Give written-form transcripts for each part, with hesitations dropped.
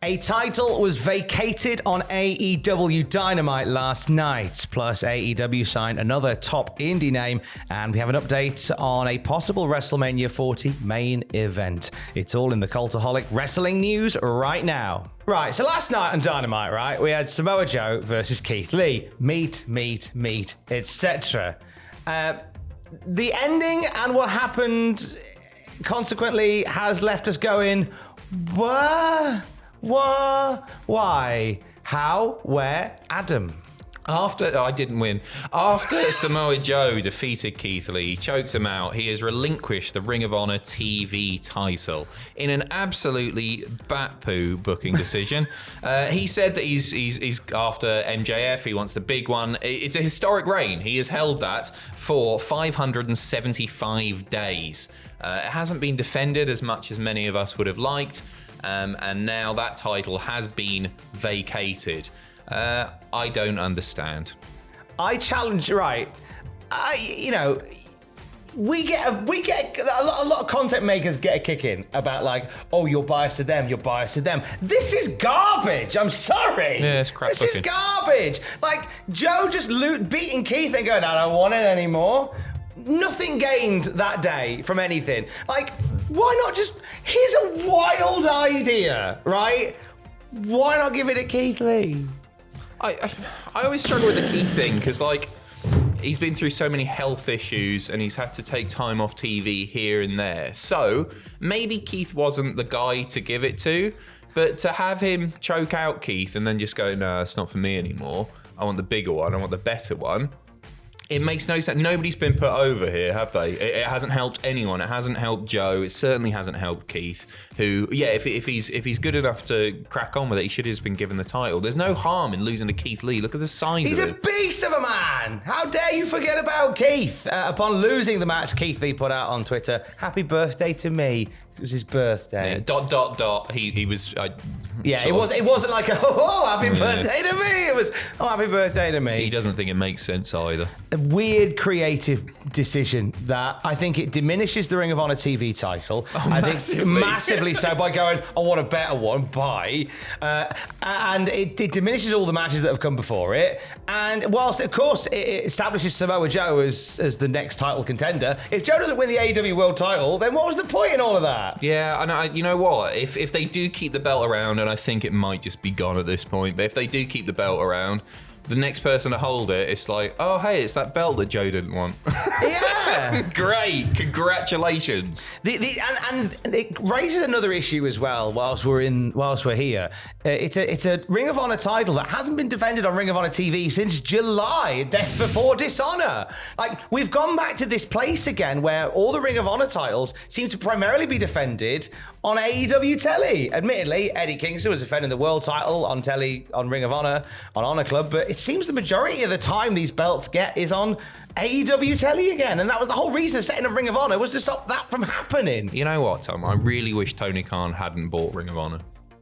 A title was vacated on AEW Dynamite last night. Plus, AEW signed another top indie name, and we have an update on a possible WrestleMania 40 main event. It's all in the Cultaholic wrestling news right now. Right, so last night on Dynamite, right, we had Samoa Joe versus Keith Lee. Meet, etc. The ending and what happened consequently has left us going, what? Why? How? Where? Adam. I didn't win. After Samoa Joe defeated Keith Lee, choked him out, he has relinquished the Ring of Honor TV title in an absolutely bat-poo booking decision. He said that he's after MJF, he wants the big one. It's a historic reign. He has held that for 575 days. It hasn't been defended as much as many of us would have liked. And now that title has been vacated. I don't understand. I challenge, right? We get a lot of content makers get a kick in about like, oh, you're biased to them. This is garbage. I'm sorry. Yeah, it's crap. This is garbage. Like Joe just beating Keith and going, I don't want it anymore. Nothing gained that day from anything. Like, why not just, here's a wild idea, right? Why not give it to Keith Lee? I always struggle with the Keith thing because, like, he's been through so many health issues and he's had to take time off TV here and there. So maybe Keith wasn't the guy to give it to, but to have him choke out Keith and then just go, no, it's not for me anymore. I want the bigger one. I want the better one. It makes no sense. Nobody's been put over here, have they? It hasn't helped anyone. It hasn't helped Joe. It certainly hasn't helped Keith, who, yeah, if he's good enough to crack on with it, he should have just been given the title. There's no harm in losing to Keith Lee. Look at the size of He's a beast of a man. How dare you forget about Keith? Upon losing the match, Keith Lee put out on Twitter, "Happy birthday to me." It was his birthday. Yeah, ... He was... it wasn't like, happy birthday to me. It was, happy birthday to me. He doesn't think it makes sense either. A weird creative decision that I think it diminishes the Ring of Honor TV title. I think massively so by going, I want a better one, bye. And it diminishes all the matches that have come before it. And whilst, of course, it establishes Samoa Joe as the next title contender, if Joe doesn't win the AEW World title, then what was the point in all of that? Yeah, and you know what? If they do keep the belt around, and I think it might just be gone at this point, but if they do keep the belt around, the next person to hold it, it's like, oh, hey, it's that belt that Joe didn't want. Yeah. Great. Congratulations. And it raises another issue as well whilst we're here. It's a Ring of Honor title that hasn't been defended on Ring of Honor TV since July, Death Before Dishonor. Like, we've gone back to this place again where all the Ring of Honor titles seem to primarily be defended on AEW telly. Admittedly, Eddie Kingston was defending the world title on telly, on Ring of Honor, on Honor Club, but it seems the majority of the time these belts get is on AEW telly again. And that was the whole reason of setting up Ring of Honor, was to stop that from happening. You know what, Tom? I really wish Tony Khan hadn't bought Ring of Honor.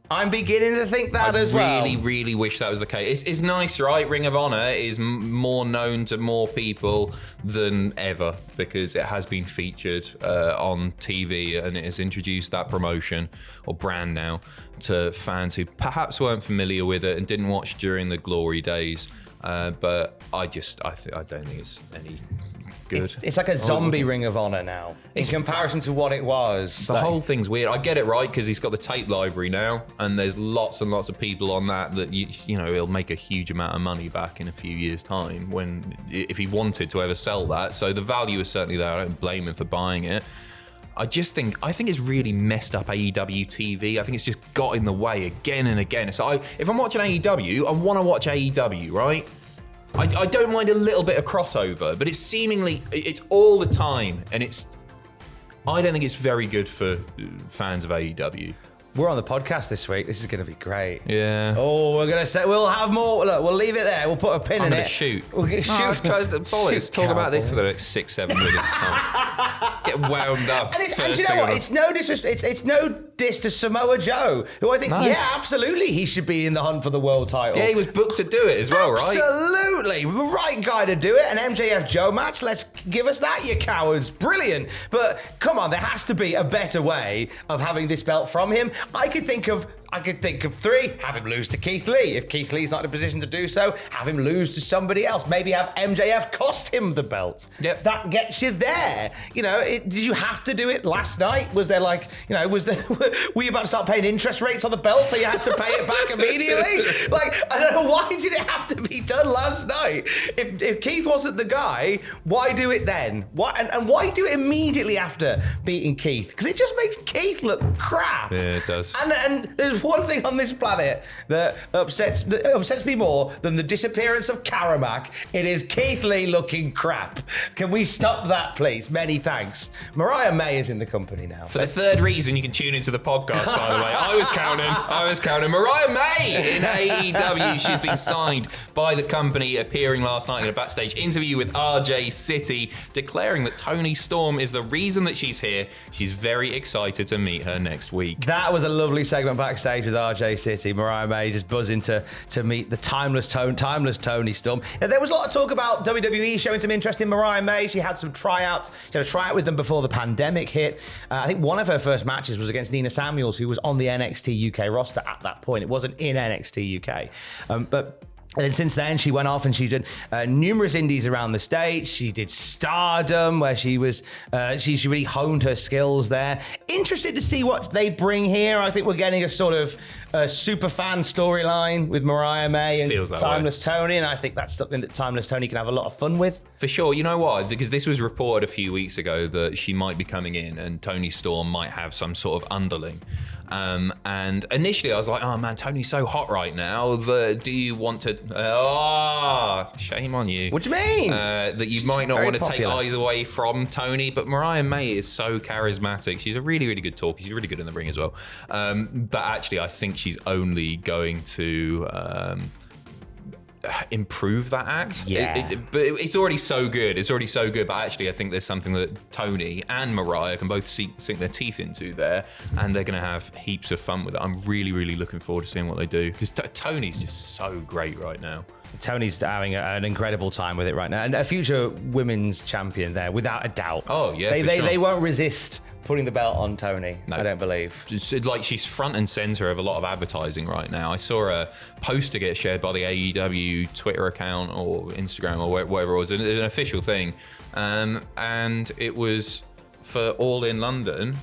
I'm beginning to think that as well. I really wish that was the case. It's nice, right? Ring of Honor is more known to more people than ever because it has been featured on TV and it has introduced that promotion or brand now to fans who perhaps weren't familiar with it and didn't watch during the glory days. But I don't think it's any good. It's like a zombie Ring of Honor now in comparison to what it was. The whole thing's weird. I get it, right, because he's got the tape library now, and there's lots and lots of people on that you know he'll make a huge amount of money back in a few years' time if he wanted to ever sell that. So the value is certainly there. I don't blame him for buying it. I think it's really messed up AEW TV. I think it's just got in the way again and again. So if I'm watching AEW, I want to watch AEW, right? I don't mind a little bit of crossover, but it's all the time, and I don't think it's very good for fans of AEW. We're on the podcast this week. This is going to be great. Yeah. Oh, we'll have more. Look, we'll leave it there. We'll put a pin in it. Shoot. We'll shoot. Let's talk about this for the next 6-7 minutes. Get wound up. And you know what? It's no disrespect. It's no diss to Samoa Joe, who I think, absolutely, he should be in the hunt for the world title. Yeah, he was booked to do it as well, right? Absolutely. The right guy to do it. An MJF Joe match. Let's give us that, you cowards. Brilliant. But come on, there has to be a better way of having this belt from him. I could think of I could think of 3. Have him lose to Keith Lee. If Keith Lee's not in a position to do so, have him lose to somebody else. Maybe have MJF cost him the belt. Yep. That gets you there. Did you have to do it last night? Was there were you about to start paying interest rates on the belt so you had to pay it back immediately? I don't know, why did it have to be done last night? If Keith wasn't the guy, why do it then? Why do it immediately after beating Keith? Because it just makes Keith look crap. Yeah, it does. And there's one thing on this planet that upsets me more than the disappearance of Karamak. It is Keith Lee looking crap. Can we stop that, please? Many thanks. Mariah May is in the company now. For the third reason you can tune into the podcast, by the way. I was counting. Mariah May in AEW. She's been signed by the company, appearing last night in a backstage interview with RJ City, declaring that Toni Storm is the reason that she's here. She's very excited to meet her next week. That was a lovely segment backstage with RJ City. Mariah May just buzzing to meet the timeless Toni Storm. Now, there was a lot of talk about WWE showing some interest in Mariah May. She had some tryouts. She had a tryout with them before the pandemic hit. I think one of her first matches was against Nina Samuels, who was on the NXT UK roster at that point. It wasn't in NXT UK. And since then, she went off and she's done numerous indies around the States. She did Stardom, where she really honed her skills there. Interested to see what they bring here. I think we're getting a sort of super fan storyline with Mariah May and Timeless Toni, and I think that's something that Timeless Toni can have a lot of fun with. For sure. You know what? Because this was reported a few weeks ago that she might be coming in and Toni Storm might have some sort of underling. And initially I was like, oh man, Tony's so hot right now. Do you want to... shame on you. What do you mean? That you might not want to take eyes away from Toni, but Mariah May is so charismatic. She's a really, really good talker. She's really good in the ring as well. But actually, I think she's only going to... improve that act. But it's already so good. But actually, I think there's something that Toni and Mariah can both sink their teeth into there, and they're going to have heaps of fun with it. I'm really, really looking forward to seeing what they do, because Toni's just so great right now. Toni's having an incredible time with it right now, and a future women's champion there, without a doubt. Oh yeah, they won't resist putting the belt on Toni. No. I don't believe. She's front and center of a lot of advertising right now. I saw a poster get shared by the AEW Twitter account or Instagram or whatever it was, an official thing, and it was for All in London.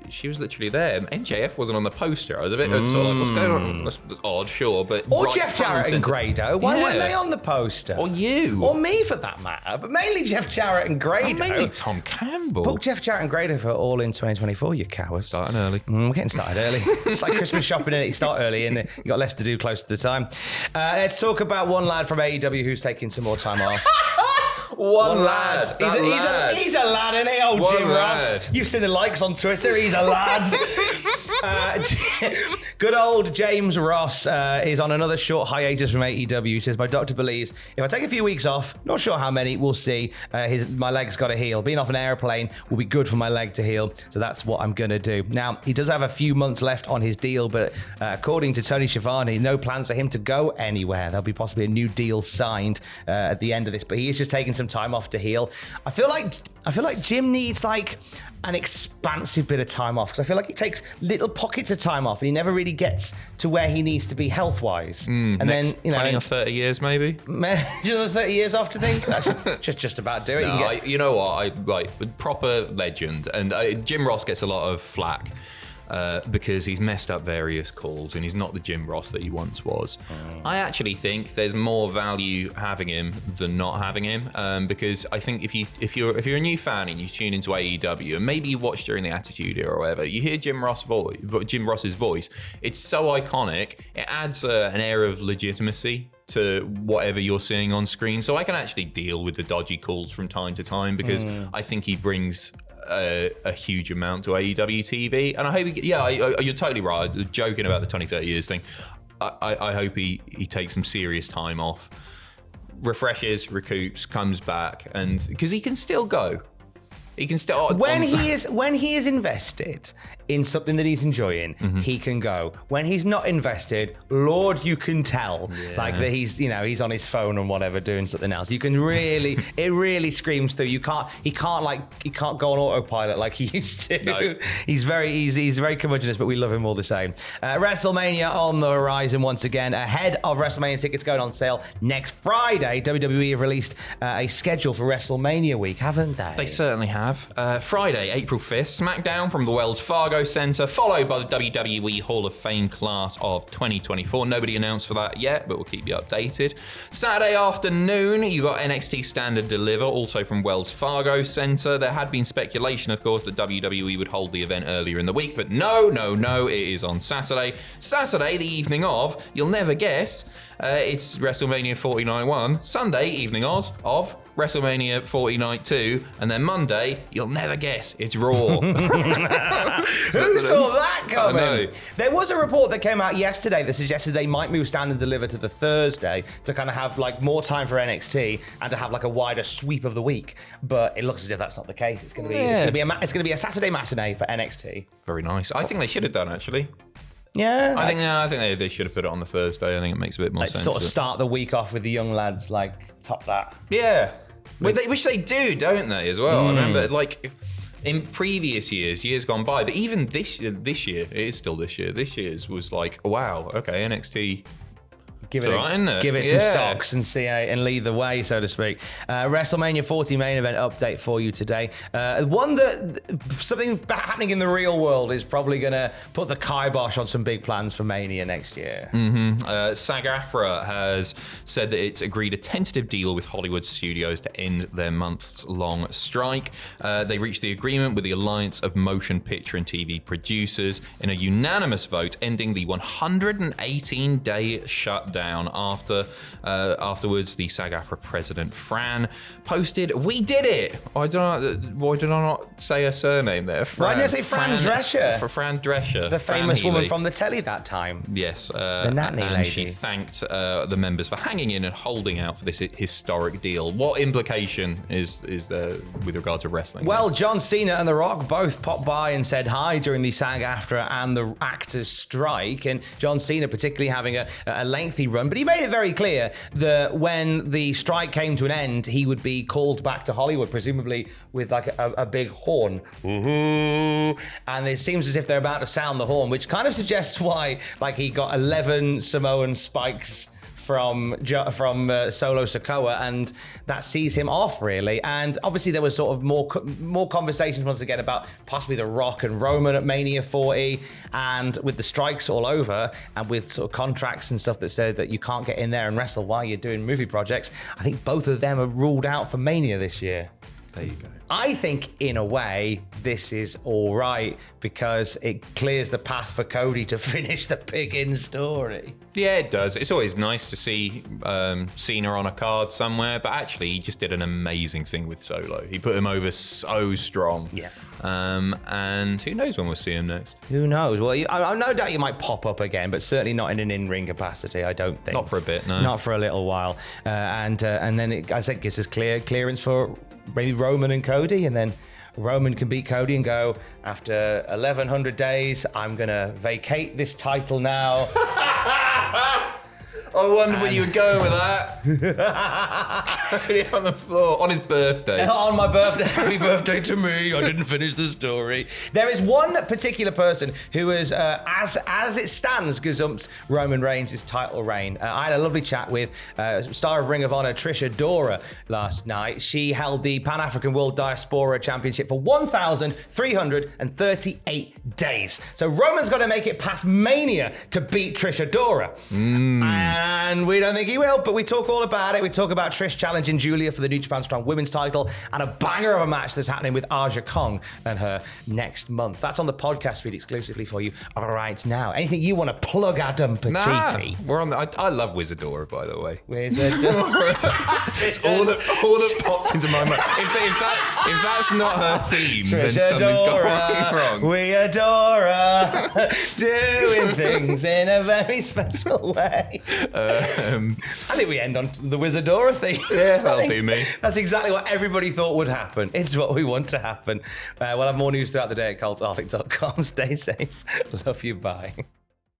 She was literally there. MJF wasn't on the poster. I was a bit sort of like, what's going on? That's odd, sure, but... Or Jeff Jarrett and Grado. Why weren't they on the poster? Or you. Or me, for that matter. But mainly Jeff Jarrett and Grado. Or mainly Tom Campbell. Book Jeff Jarrett and Grado for All in 2024, you cowards. Starting early. We're getting started early. It's like Christmas shopping, and you start early, and you got less to do close to the time. Let's talk about one lad from AEW who's taking some more time off. One lad. He's a lad, isn't he? Old Jim Ross. You've seen the likes on Twitter. He's a lad. Good old James Ross is on another short hiatus from AEW. He says, my doctor believes if I take a few weeks off, not sure how many, we'll see, my leg's got to heal. Being off an airplane will be good for my leg to heal. So that's what I'm going to do. Now, he does have a few months left on his deal, but according to Tony Schiavone, no plans for him to go anywhere. There'll be possibly a new deal signed at the end of this, but he is just taking some time off to heal. I feel like Jim needs like an expansive bit of time off, because I feel like he takes little pockets of time off and he never really gets to where he needs to be health-wise. And then, 20 or 30 years maybe? Another 30 years off to think? That should just about do it. No, you know what? Proper legend. And Jim Ross gets a lot of flack. Because he's messed up various calls and he's not the Jim Ross that he once was. I actually think there's more value having him than not having him, because I think if you're a new fan and you tune into AEW and maybe you watch during the Attitude Era or whatever, you hear Jim Ross's voice. It's so iconic. It adds an air of legitimacy to whatever you're seeing on screen. So I can actually deal with the dodgy calls from time to time, because I think he brings a huge amount to AEW TV, and I hope you're totally right. Joking about the 20-30 years thing. I hope he takes some serious time off, refreshes, recoups, comes back, and because he can still go. He can still when he is invested in something that he's enjoying, he can go. When he's not invested, Lord, you can tell like that he's on his phone and whatever doing something else. You can really, it really screams through. He can't go on autopilot like he used to. No. He's very curmudgeonous, but we love him all the same. WrestleMania on the horizon once again. Ahead of WrestleMania tickets going on sale next Friday, WWE have released a schedule for WrestleMania week, haven't they? They certainly have. Friday, April 5th, SmackDown from the Wells Fargo Center, followed by the WWE Hall of Fame class of 2024. Nobody announced for that yet, but we'll keep you updated. Saturday afternoon, you got NXT Stand and Deliver, also from Wells Fargo Center. There had been speculation, of course, that WWE would hold the event earlier in the week, but no, it is on Saturday. Saturday, the evening of, you'll never guess, it's WrestleMania 40 Night 1. Sunday, evening of WrestleMania 40 Night 2, and then Monday, you'll never guess, it's Raw. Who saw that coming? There was a report that came out yesterday that suggested they might move Stand and Deliver to the Thursday to kind of have like more time for NXT and to have like a wider sweep of the week. But it looks as if that's not the case. It's going to be a Saturday matinee for NXT. Very nice. I think they should have done actually. Yeah, I think they should have put it on the Thursday. I think it makes a bit more sense. Sort of start the week off with the young lads, like top that. Yeah, which they do, don't they? As well. I remember, like in previous years gone by, but even this year, it is still this year. This year's was like, wow, okay, NXT. Give it some socks and see and lead the way, so to speak. WrestleMania 40 main event update for you today. One that something happening in the real world is probably going to put the kibosh on some big plans for Mania next year. SAG-AFTRA has said that it's agreed a tentative deal with Hollywood studios to end their months-long strike. They reached the agreement with the Alliance of Motion Picture and TV Producers in a unanimous vote, ending the 118-day shutdown. Afterwards, the SAG-AFTRA president, Fran, posted, "We did it!" Why did I not say her surname there? Why didn't I say Fran Drescher? For Fran Drescher. The famous woman from the telly that time. Yes. The Natney lady. And she thanked the members for hanging in and holding out for this historic deal. What implication is there with regard to wrestling? Well, John Cena and The Rock both popped by and said hi during the SAG-AFTRA and the actors' strike, and John Cena particularly having a lengthy run, but he made it very clear that when the strike came to an end, he would be called back to Hollywood, presumably with like a big horn. And it seems as if they're about to sound the horn, which kind of suggests why like he got 11 Samoan spikes from Solo Sikoa, and that sees him off really. And obviously there was sort of more conversations once again about possibly The Rock and Roman at Mania 40, and with the strikes all over and with sort of contracts and stuff that said that you can't get in there and wrestle while you're doing movie projects, I think both of them are ruled out for Mania this year. There you go. I think, in a way, this is all right because it clears the path for Cody to finish the Piggins story. Yeah, it does. It's always nice to see Cena on a card somewhere, but actually he just did an amazing thing with Solo. He put him over so strong. Yeah. And who knows when we'll see him next? Who knows? Well, I no doubt you might pop up again, but certainly not in an in-ring capacity, I don't think. Not for a bit, no. Not for a little while. And then it, as I said, gives us clearance for maybe Roman and Cody, and then Roman can beat Cody and go, after 1,100 days, I'm going to vacate this title now. I wondered where you were going with that. Cody on the floor on his birthday. On my birthday, happy birthday to me. I didn't finish the story. There is one particular person who is, as it stands, gazumped Roman Reigns' title reign. I had a lovely chat with star of Ring of Honor, Trish Adora, last night. She held the Pan-African World Diaspora Championship for 1,338 days. So Roman's got to make it past Mania to beat Trish Adora. And we don't think he will, but we talk all about it. We talk about Trish challenging Julia for the New Japan Strong Women's title and a banger of a match that's happening with Aja Kong and her next month. That's on the podcast feed exclusively for you right now. Anything you want to plug, Adam Pacitti? We're on. I love Wizardora, by the way. Wizardora. It's all that pops into my mind. If that's not her theme, then something's gone wrong. We adore her, doing things in a very special way. I think we end on the Wizard Dorothy. Yeah, that'll do me. That's exactly what everybody thought would happen. It's what we want to happen. We'll have more news throughout the day at cultaholic.com. Stay safe. Love you. Bye.